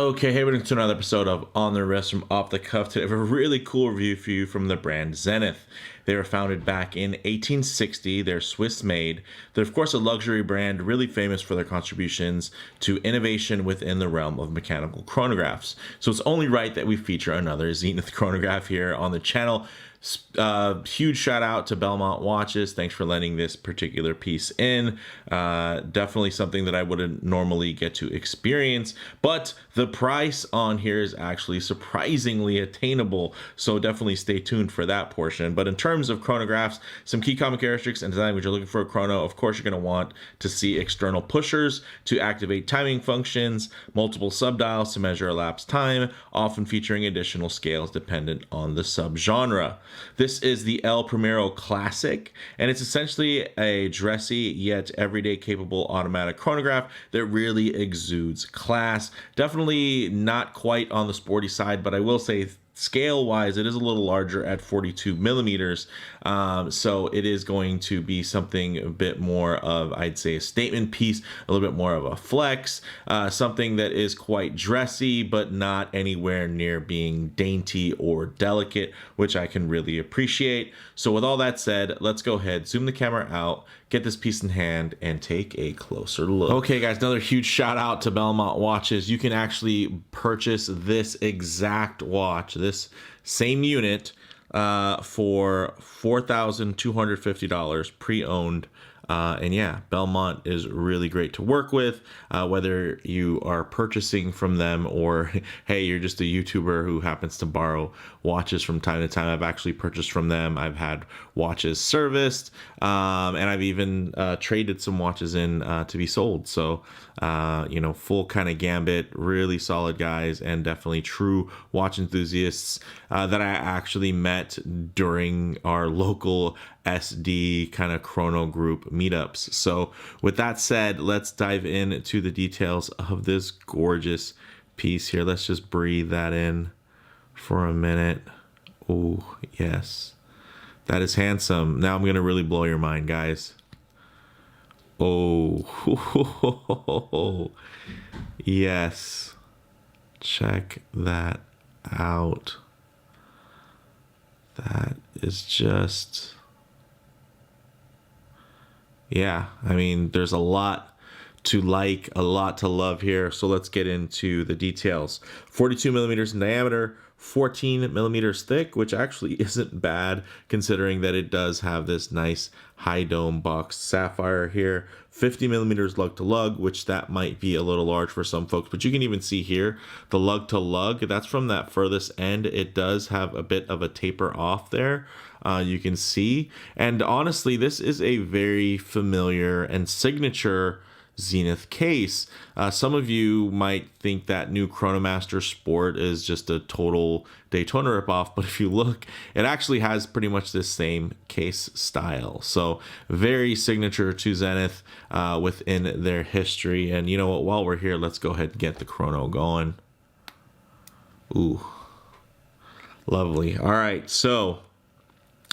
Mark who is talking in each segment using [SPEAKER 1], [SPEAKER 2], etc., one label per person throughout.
[SPEAKER 1] Okay, hey, welcome to another episode of On the Wrist from Off the Cuff. Today, I have a really cool review for you from the brand Zenith. They were founded back in 1860. They're Swiss made. They're, of course, a luxury brand, really famous for their contributions to innovation within the realm of mechanical chronographs. So it's only right that we feature another Zenith chronograph here on the channel. Huge shout out to Belmont Watches. Thanks for letting this particular piece in. Definitely something that I wouldn't normally get to experience, but the price on here is actually surprisingly attainable. So definitely stay tuned for that portion. But in terms of chronographs, some key common characteristics and design when you're looking for a chrono, of course, you're going to want to see external pushers to activate timing functions, multiple subdials to measure elapsed time, often featuring additional scales dependent on the subgenre. This is the El Primero Classic, and it's essentially a dressy yet everyday capable automatic chronograph that really exudes class. Definitely not quite on the sporty side, but I will say scale wise it is a little larger at 42 millimeters, so it is going to be something a bit more of, I'd say, a statement piece, a little bit more of a flex, something that is quite dressy but not anywhere near being dainty or delicate, which I can really appreciate. So with all that said, let's go ahead, zoom the camera out, get this piece in hand, and take a closer look. Okay guys, another huge shout out to Belmont Watches. You can actually purchase this exact watch, this same unit, for $4,250 pre-owned. And yeah, Belmont is really great to work with, whether you are purchasing from them or, hey, you're just a YouTuber who happens to borrow watches from time to time. I've actually purchased from them. I've had watches serviced, and I've even traded some watches in to be sold. So, full kind of gambit, really solid guys, and definitely true watch enthusiasts that I actually met during our local SD kind of chrono group meetups. So with that said, let's dive into the details of this gorgeous piece here. Let's just breathe that in for a minute. Oh, yes. That is handsome. Now I'm going to really blow your mind, guys. Oh, yes. Check that out. That is just... yeah, I mean, there's a lot to like, a lot to love here. So let's get into the details. 42 millimeters in diameter, 14 millimeters thick, which actually isn't bad considering that it does have this nice high dome boxed sapphire here. 50 millimeters lug to lug, which that might be a little large for some folks, but you can even see here the lug to lug, that's from that furthest end. It does have a bit of a taper off there. You can see, and honestly, this is a very familiar and signature Zenith case. Some of you might think that new Chronomaster Sport is just a total Daytona ripoff, but if you look, it actually has pretty much the same case style. So very signature to Zenith within their history. And you know what, while we're here, let's go ahead and get the chrono going. Ooh, lovely. All right, so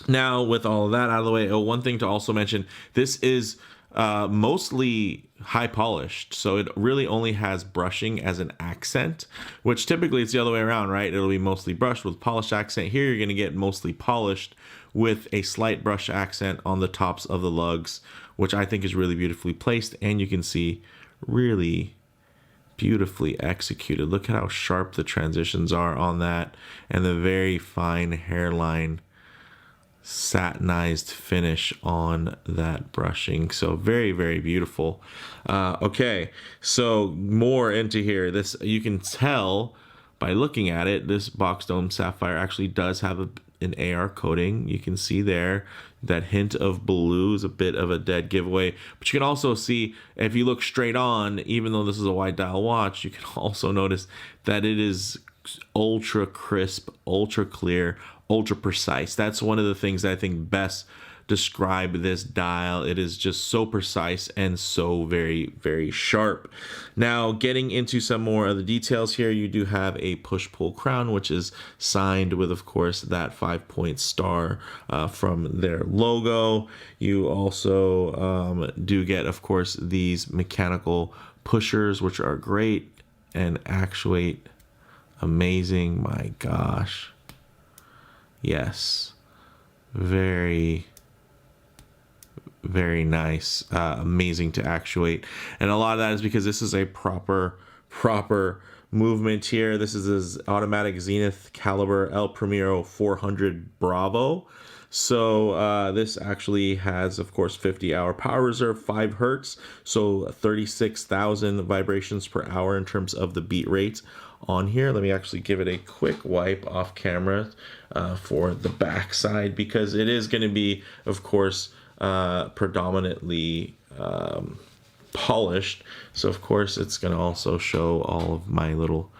[SPEAKER 1] now with all of that out of the way, one thing to also mention, this is mostly high polished, so it really only has brushing as an accent, which typically it's the other way around, right? It'll be mostly brushed with polished accent. Here you're going to get mostly polished with a slight brush accent on the tops of the lugs, which I think is really beautifully placed, and you can see really beautifully executed. Look at how sharp the transitions are on that, and the very fine hairline satinized finish on that brushing. So very, very beautiful. Okay, so more into here. This, you can tell by looking at it, this box dome sapphire actually does have an AR coating. You can see there that hint of blue is a bit of a dead giveaway, but you can also see, if you look straight on, even though this is a wide dial watch, you can also notice that it is ultra crisp, ultra clear, ultra precise. That's one of the things that I think best describe this dial. It is just so precise and so very, very sharp. Now, getting into some more of the details here, you do have a push-pull crown, which is signed with, of course, that 5-point star from their logo. You also do get, of course, these mechanical pushers, which are great. and actuate. Amazing. My gosh. Yes. Very, very nice. Amazing to actuate. And a lot of that is because this is a proper movement here. This is his automatic Zenith caliber El Primero 400 Bravo. So this actually has, of course, 50-hour power reserve, 5 hertz, so 36,000 vibrations per hour in terms of the beat rate on here. Let me actually give it a quick wipe off camera for the back side, because it is going to be, of course, predominantly polished. So of course it's going to also show all of my little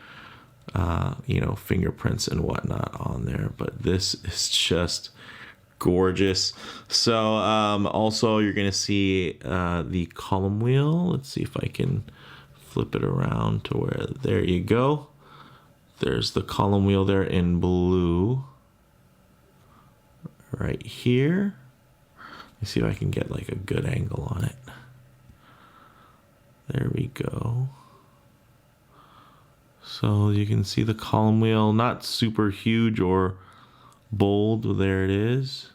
[SPEAKER 1] fingerprints and whatnot on there, but this is just gorgeous. So also you're going to see the column wheel. Let's see if I can flip it around to where, there you go. There's the column wheel there in blue right here. Let me see if I can get like a good angle on it. There we go. So you can see the column wheel, not super huge or bold. There it is.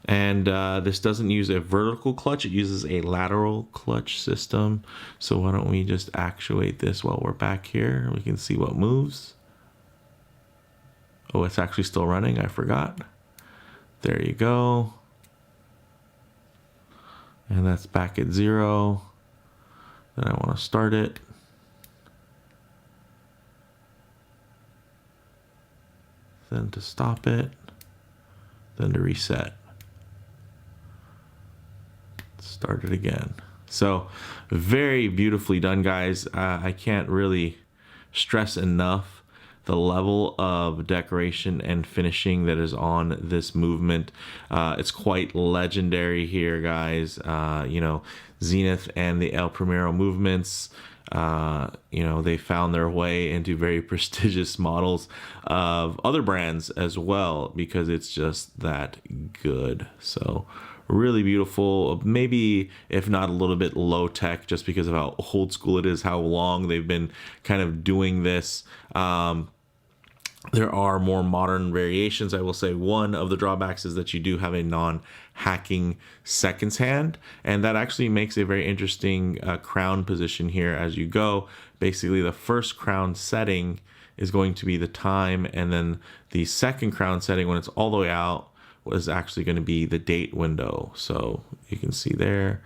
[SPEAKER 1] And this doesn't use a vertical clutch, it uses a lateral clutch system. So why don't we just actuate this while we're back here? We can see what moves. Oh, it's actually still running, I forgot. There you go. And that's back at 0. Then I want to start it. Then to stop it. Then to reset. Start it again. So very beautifully done, guys. I can't really stress enough the level of decoration and finishing that is on this movement. It's quite legendary here, guys. Zenith and the El Primero movements, they found their way into very prestigious models of other brands as well, because it's just that good. So really beautiful, maybe if not a little bit low tech, just because of how old school it is, how long they've been kind of doing this. There are more modern variations. I will say one of the drawbacks is that you do have a non-hacking seconds hand, and that actually makes a very interesting crown position here as you go. Basically, the first crown setting is going to be the time, and then the second crown setting, when it's all the way out, was actually going to be the date window. So you can see there.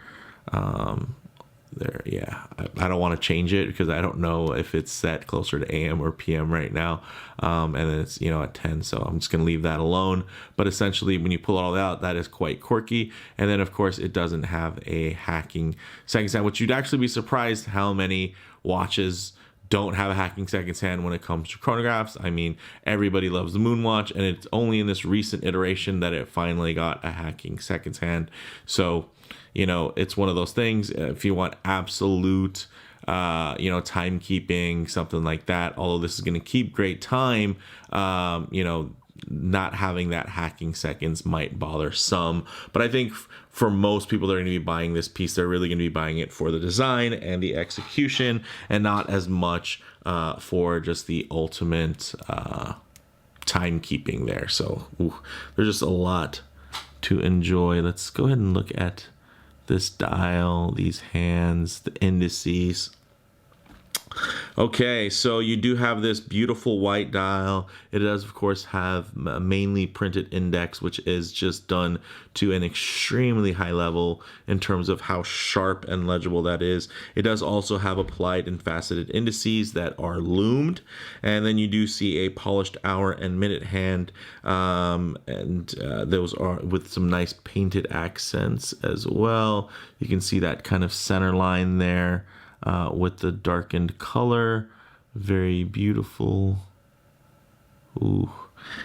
[SPEAKER 1] There, yeah, I don't want to change it because I don't know if it's set closer to AM or PM right now, and then it's at 10, so I'm just gonna leave that alone. But essentially, when you pull it all out, that is quite quirky. And then of course it doesn't have a hacking seconds hand, which you'd actually be surprised how many watches don't have a hacking seconds hand when it comes to chronographs. I mean, everybody loves the Moonwatch, and it's only in this recent iteration that it finally got a hacking seconds hand. So it's one of those things. If you want absolute, timekeeping, something like that, although this is going to keep great time, not having that hacking seconds might bother some. But I think for most people that are going to be buying this piece, they're really going to be buying it for the design and the execution, and not as much for just the ultimate timekeeping there. So there's just a lot to enjoy. Let's go ahead and look at this dial, these hands, the indices. Okay, so you do have this beautiful white dial. It does, of course, have a mainly printed index, which is just done to an extremely high level in terms of how sharp and legible that is. It does also have applied and faceted indices that are loomed. And then you do see a polished hour and minute hand, and those are with some nice painted accents as well. You can see that kind of center line there. With the darkened color, very beautiful. Ooh.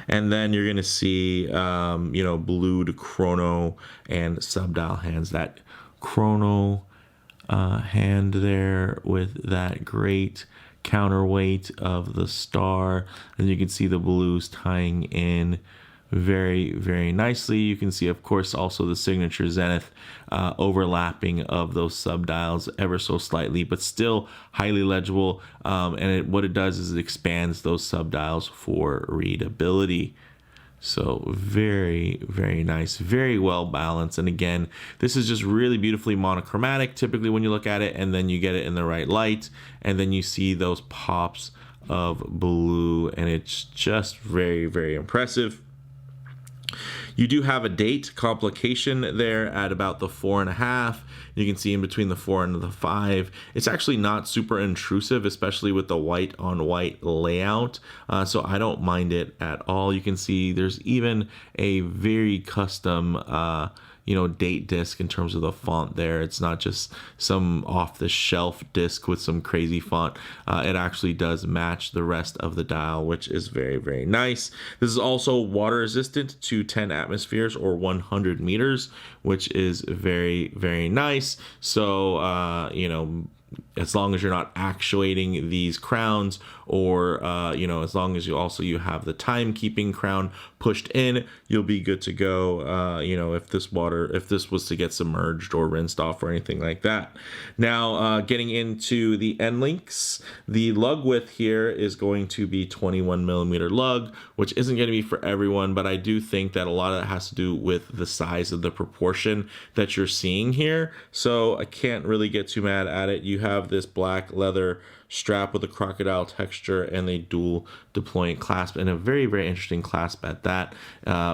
[SPEAKER 1] And then you're gonna see, blued chrono and subdial hands. That chrono hand there with that great counterweight of the star, and you can see the blues tying in very nicely. You can see, of course, also the signature Zenith overlapping of those subdials ever so slightly, but still highly legible. And what it does is it expands those subdials for readability. So very nice, very well balanced. And again, this is just really beautifully monochromatic typically when you look at it, and then you get it in the right light, and then you see those pops of blue, and it's just very impressive. You do have a date complication there at about the 4.5. You can see in between the 4 and the 5. It's actually not super intrusive, especially with the white on white layout. So I don't mind it at all. You can see there's even a very custom date disc in terms of the font there. It's not just some off-the-shelf disc with some crazy font. It actually does match the rest of the dial, which is very nice. This is also water resistant to 10 atmospheres or 100 meters, which is very nice. So as long as you're not actuating these crowns, or as long as you have the timekeeping crown pushed in, you'll be good to go. If this was to get submerged or rinsed off or anything like that. Now, getting into the end links, the lug width here is going to be 21 millimeter lug, which isn't going to be for everyone, but I do think that a lot of that has to do with the size of the proportion that you're seeing here. So I can't really get too mad at it. You have this black leather strap with a crocodile texture and a dual deployant clasp, and a very interesting clasp at that.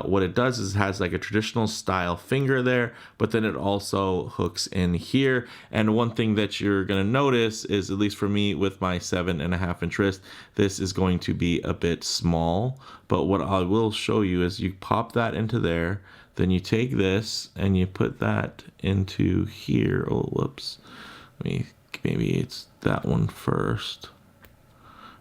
[SPEAKER 1] What it does is it has like a traditional style finger there, but then it also hooks in here. And one thing that you're going to notice is, at least for me with my 7.5-inch wrist, this is going to be a bit small. But what I will show you is you pop that into there, then you take this and you put that into here. Oh, whoops. Maybe it's that one first,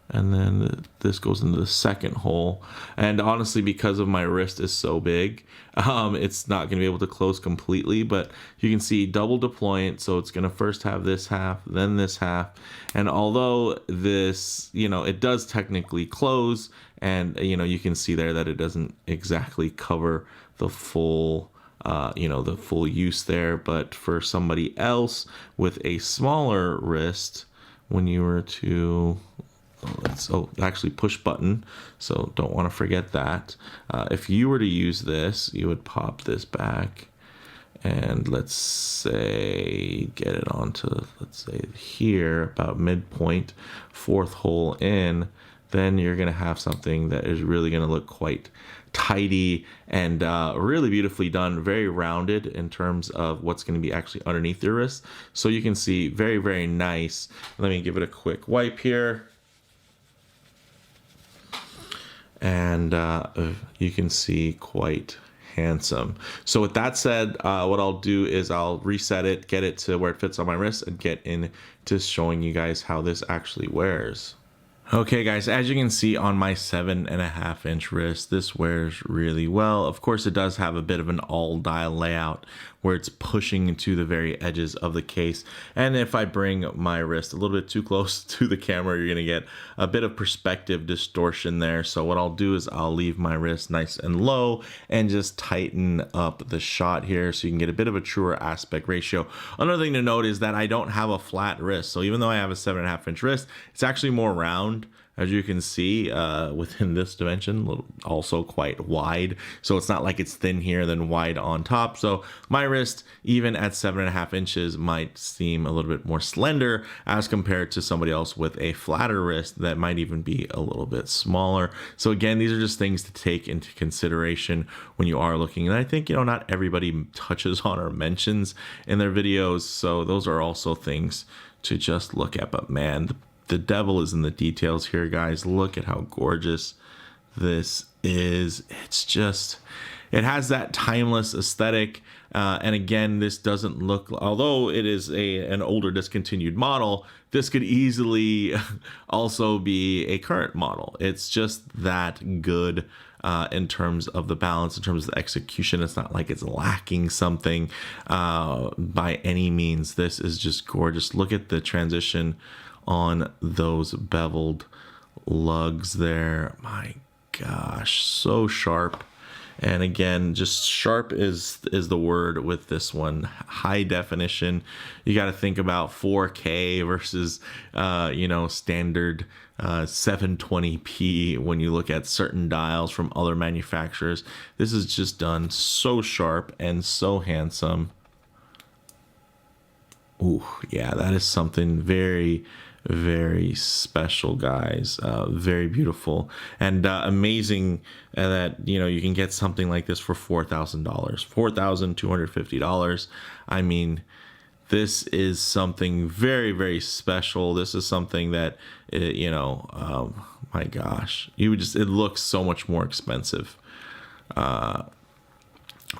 [SPEAKER 1] and then this goes into the second hole. And honestly, because of my wrist is so big, it's not going to be able to close completely, but you can see double deployant, so it's going to first have this half, then this half. And although this, it does technically close, and you can see there that it doesn't exactly cover the full the full use there. But for somebody else with a smaller wrist, when you were to actually push button, so don't want to forget that. If you were to use this, you would pop this back, and let's say get it onto, let's say here, about midpoint, fourth hole in, then you're going to have something that is really going to look quite tidy and really beautifully done, very rounded in terms of what's going to be actually underneath your wrist. So you can see very nice. Let me give it a quick wipe here, and you can see quite handsome. So with that said, what I'll do is I'll reset it, get it to where it fits on my wrist, and get into showing you guys how this actually wears. Okay guys, as you can see on my 7.5-inch wrist, this wears really well. Of course, it does have a bit of an all dial layout where it's pushing into the very edges of the case. And if I bring my wrist a little bit too close to the camera, you're gonna get a bit of perspective distortion there. So what I'll do is I'll leave my wrist nice and low and just tighten up the shot here so you can get a bit of a truer aspect ratio. Another thing to note is that I don't have a flat wrist. So even though I have a 7.5-inch wrist, it's actually more round. As you can see, within this dimension, also quite wide. So it's not like it's thin here, then wide on top. So my wrist, even at 7.5 inches, might seem a little bit more slender as compared to somebody else with a flatter wrist that might even be a little bit smaller. So again, these are just things to take into consideration when you are looking. And I think, not everybody touches on or mentions in their videos. So those are also things to just look at. But man, the devil is in the details here, guys. Look at how gorgeous this is. It's just, it has that timeless aesthetic. And again, this doesn't look, although it is an older discontinued model, this could easily also be a current model. It's just that good in terms of the balance, in terms of the execution. It's not like it's lacking something by any means. This is just gorgeous. Look at the transition on those beveled lugs there. My gosh, so sharp. And again, just sharp is the word with this one. High definition. You got to think about 4K versus standard 720p when you look at certain dials from other manufacturers. This is just done so sharp and so handsome. Ooh, yeah, that is something very, very special, guys. Very beautiful and amazing that you can get something like this for $4,000, $4,250. I mean, this is something very, very special. This is something that my gosh, it looks so much more expensive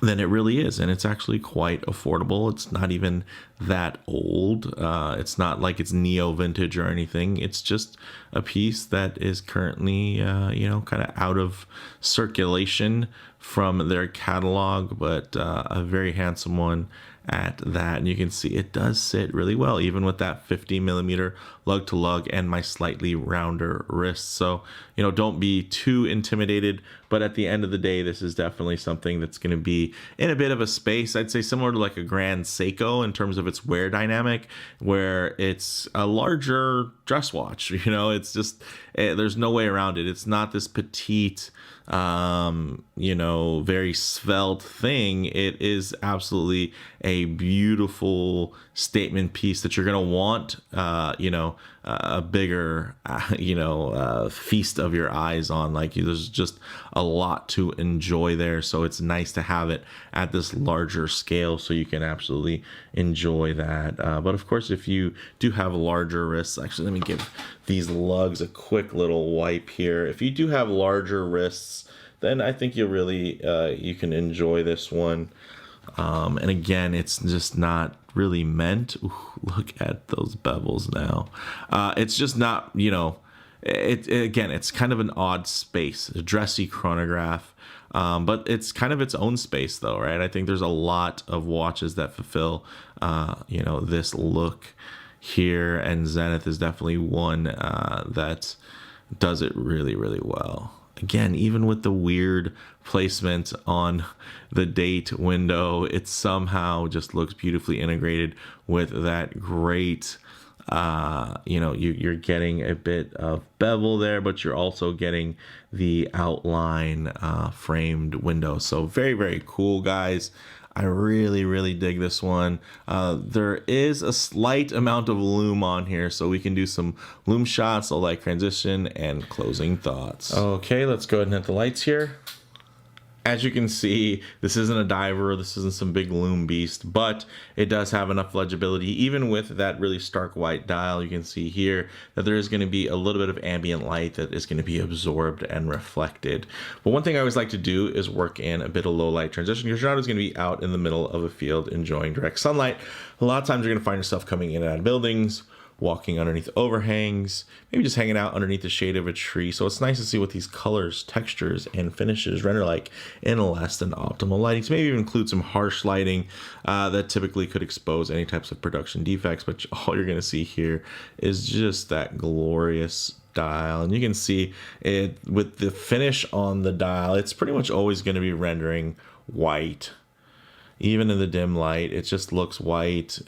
[SPEAKER 1] than it really is, and it's actually quite affordable. It's not even that old. It's not like it's neo vintage or anything. It's just a piece that is currently kind of out of circulation from their catalog, but a very handsome one at that. And you can see it does sit really well, even with that 50mm lug to lug and my slightly rounder wrist. So don't be too intimidated, but at the end of the day, this is definitely something that's going to be in a bit of a space, I'd say similar to like a Grand Seiko in terms of its wear dynamic, where it's a larger dress watch. It's just there's no way around it. It's not this petite very svelte thing. It is absolutely a beautiful statement piece that you're going to want, a bigger, feast of your eyes on. Like there's just a lot to enjoy there. So it's nice to have it at this larger scale so you can absolutely enjoy that. But of course, if you do have larger wrists, actually, let me give these lugs a quick little wipe here. If you do have larger wrists, then I think you can enjoy this one. And again, it's just not really meant. Ooh, look at those bevels now. It's just not, it's kind of an odd space, a dressy chronograph. But it's kind of its own space though, right? I think there's a lot of watches that fulfill, this look here, and Zenith is definitely one that does it really, really well. Again, even with the weird placement on the date window, it somehow just looks beautifully integrated with that great, you're getting a bit of bevel there, but you're also getting the outline framed window. So very, very cool, guys. I really, really dig this one. There is a slight amount of loom on here, so we can do some loom shots, a light transition, and closing thoughts. Okay, let's go ahead and hit the lights here. As you can see, this isn't a diver, this isn't some big loom beast, but it does have enough legibility. Even with that really stark white dial, you can see here that there is going to be a little bit of ambient light that is going to be absorbed and reflected. But one thing I always like to do is work in a bit of low light transition, because you're not always going to be out in the middle of a field enjoying direct sunlight. A lot of times you're going to find yourself coming in and out of buildings, walking underneath overhangs, maybe just hanging out underneath the shade of a tree. So it's nice to see what these colors, textures, and finishes render like in less than optimal lighting. So maybe even include some harsh lighting that typically could expose any types of production defects, but all you're gonna see here is just that glorious dial. And you can see it with the finish on the dial, it's pretty much always gonna be rendering white. Even in the dim light, it just looks white.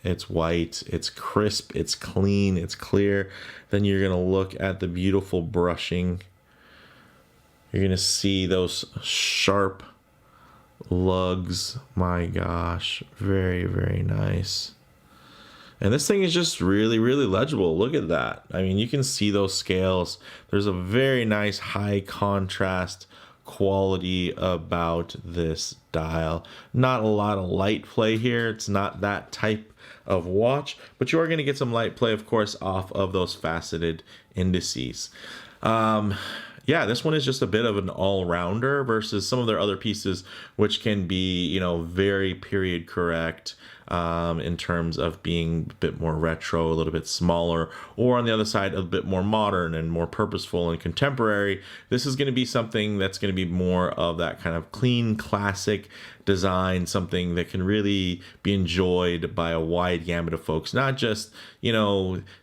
[SPEAKER 1] It's white, it's crisp, it's clean, it's clear. Then you're gonna look at the beautiful brushing. You're gonna see those sharp lugs. My gosh, very, very nice. And this thing is just really, really legible. Look at that. I mean, you can see those scales. There's a very nice high contrast quality about this dial. Not a lot of light play here. It's not that type of watch, but you are going to get some light play, of course, off of those faceted indices. Yeah, this one is just a bit of an all-rounder versus some of their other pieces, which can be, very period correct in terms of being a bit more retro, a little bit smaller, or on the other side, a bit more modern and more purposeful and contemporary. This is going to be something that's going to be more of that kind of clean, classic design, something that can really be enjoyed by a wide gamut of folks, not just,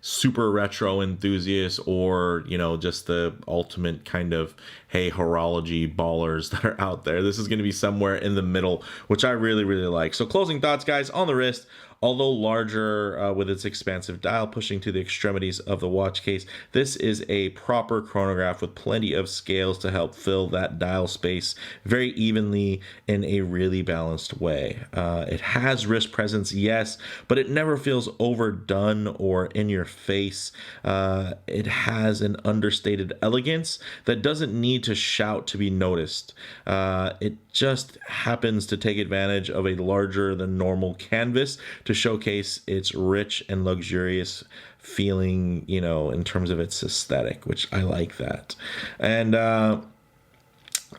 [SPEAKER 1] super retro enthusiasts or, just the ultimate kind of hey, horology ballers that are out there. This is going to be somewhere in the middle, which I really, really like. So closing thoughts, guys, on the wrist. Although larger with its expansive dial pushing to the extremities of the watch case, this is a proper chronograph with plenty of scales to help fill that dial space very evenly in a really balanced way. It has wrist presence, yes, but it never feels overdone or in your face. It has an understated elegance that doesn't need to shout to be noticed. It just happens to take advantage of a larger than normal canvas to showcase its rich and luxurious feeling, you know, in terms of its aesthetic, which I like that. And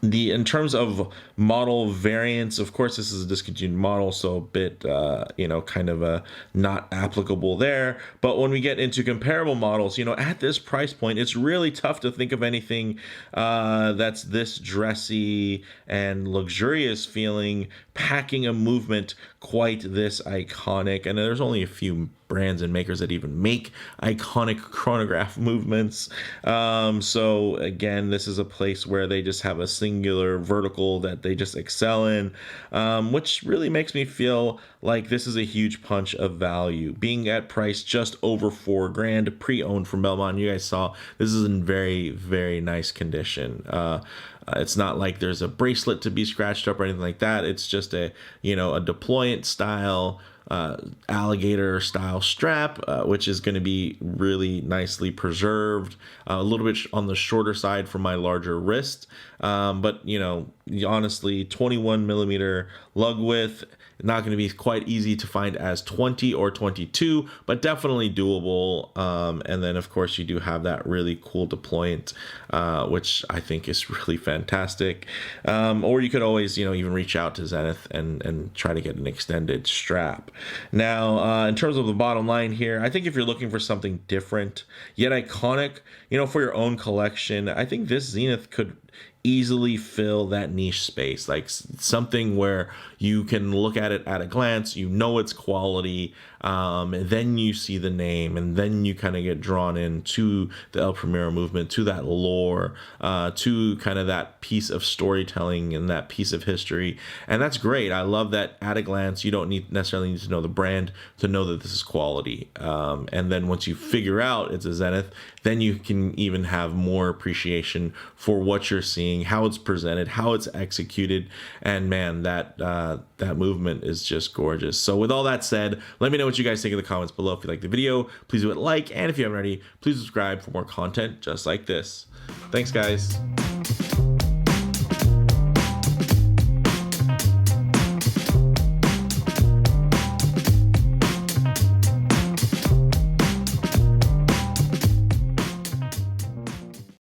[SPEAKER 1] in terms of model variants, of course, this is a discontinued model, so a bit, you know, kind of not applicable there. But when we get into comparable models, you know, at this price point, it's really tough to think of anything that's this dressy and luxurious feeling, packing a movement quite this iconic. And there's only a few brands and makers that even make iconic chronograph movements. So again, this is a place where they just have a singular vertical that they just excel in, which really makes me feel like this is a huge punch of value. Being at price just over $4,000, pre-owned from Belmont, you guys saw this is in very, very nice condition. It's not like there's a bracelet to be scratched up or anything like that. It's just a, you know, a deployant style alligator style strap, which is going to be really nicely preserved, a little bit on the shorter side for my larger wrist, but you know, honestly, 21 millimeter lug width, not going to be quite easy to find as 20 or 22, but definitely doable. And then of course you do have that really cool deployant, which I think is really fantastic. Or you could always, you know, even reach out to Zenith and try to get an extended strap. Now, in terms of the bottom line here, I think if you're looking for something different yet iconic, you know, for your own collection, I think this Zenith could easily fill that niche space, like something where you can look at it at a glance, you know its quality, and then you see the name, and then you kind of get drawn into the El Primero movement, to that lore, to kind of that piece of storytelling and that piece of history. And that's great. I love that at a glance, you don't necessarily need to know the brand to know that this is quality. And then once you figure out it's a Zenith, then you can even have more appreciation for what you're seeing, how it's presented, how it's executed. And man, that movement is just gorgeous. So with all that said, let me know what you guys think in the comments below. If you like the video, please do it like, and if you haven't already, please subscribe for more content just like this. Thanks, guys.